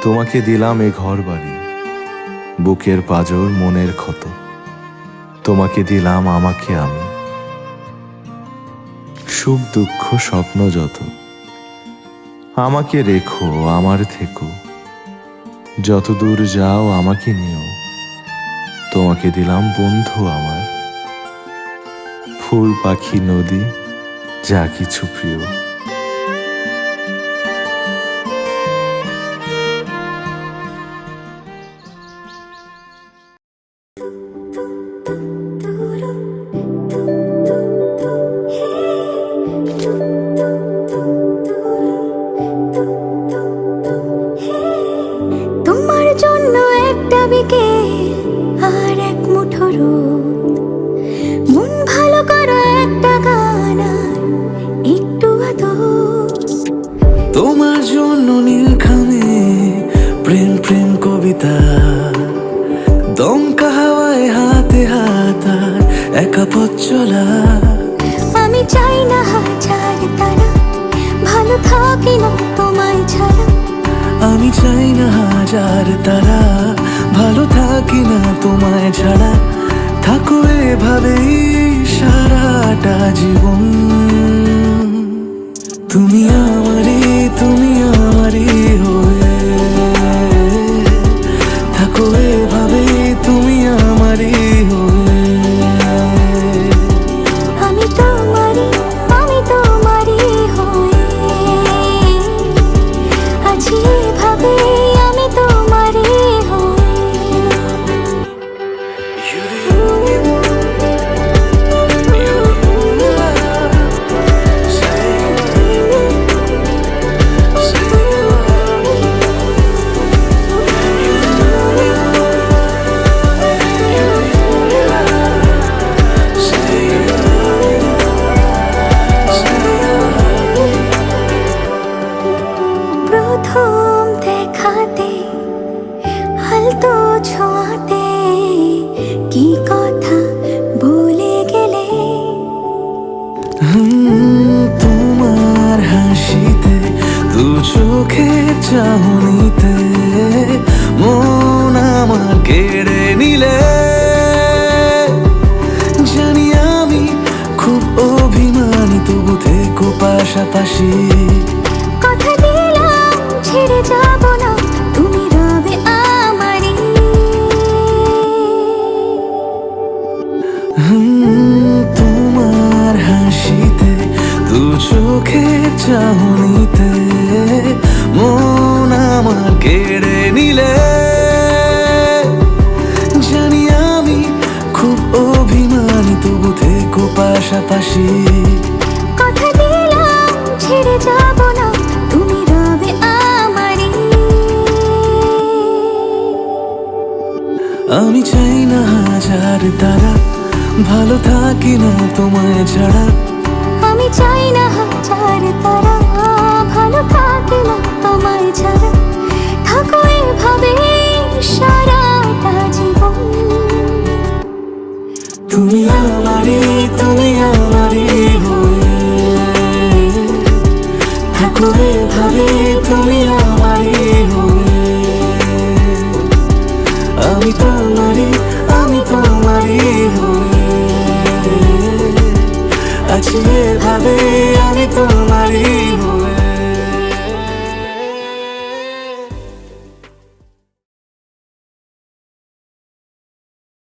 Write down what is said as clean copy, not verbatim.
তোমাকে দিলাম এ ঘর বাড়ি, বুকের পাঁজর মনের ক্ষত। তোমাকে দিলাম আমাকে আমি, সুখ দুঃখ স্বপ্ন যত। আমাকে রেখো, আমার থেকো, যত দূর যাও আমাকে নিও। তোমাকে দিলাম বন্ধু আমার, ফুল পাখি নদী যা কিছু প্রিয়। তোমার জন্য একটা বিকেল আর এক মুঠো রোদ, মন ভালো করো একটা গান আর একটু আদর। তোমার জন্য নীলখামে প্রেম প্রেম কবিতা, দমকা হাওয়ায় হাতে হাত আর একা পথ চলা। আমি চাই না হাজার তারা, ভালো থাকি না তোমায় ছাড়া। আমি চাই না হাজার তারা, ভালো থাকি না তোমায় ছাড়া। থাকো এভাবেই সারাটা জীবন। তুমি আমারই, তুমি আমারই হয়ে থাকো এভাবেই, তুমি আমারই হয়ে। আমি তোমারই হয়ে আছি এভাবে, আমি তোমারই হয়ে। প্রথম দেখাতে হালতো ছোঁয়াতে কি কথা বলে গেলে। তোমার হাসিতে, দু চোখের চাহনিতে মন আমার কেড়ে নিলে। জানি আমি খুব অভিমানী, তবু থেকো পাশাপাশি। কথা দিলাম ছেড়ে যাব না, তুমি রবে আমারই। তোমার হাসিতে, দু চোখের চাহনিতে মন আমার কেড়ে নিলে। জানি আমি খুব অভিমানী, তবু থেকো পাশাপাশি। কথা দিলাম ছেড়ে যাব না, তুমি রবে আমারই। আমি চাই না হাজার তারা, ভালো থাকি না তোমায় ছাড়া। আমি চাই না হাজার তারা, ভালো থাকি না তোমায় ছাড়া। থাকো এভাবে সারাটা জীবন। তুমি আমারই, তুমি আমারই হয়ে থাকো এভাবে, তুমি আমারই হয়ে। আমি তোমারই হয়ে আছি এভাবে, আমি তোমারই হয়ে।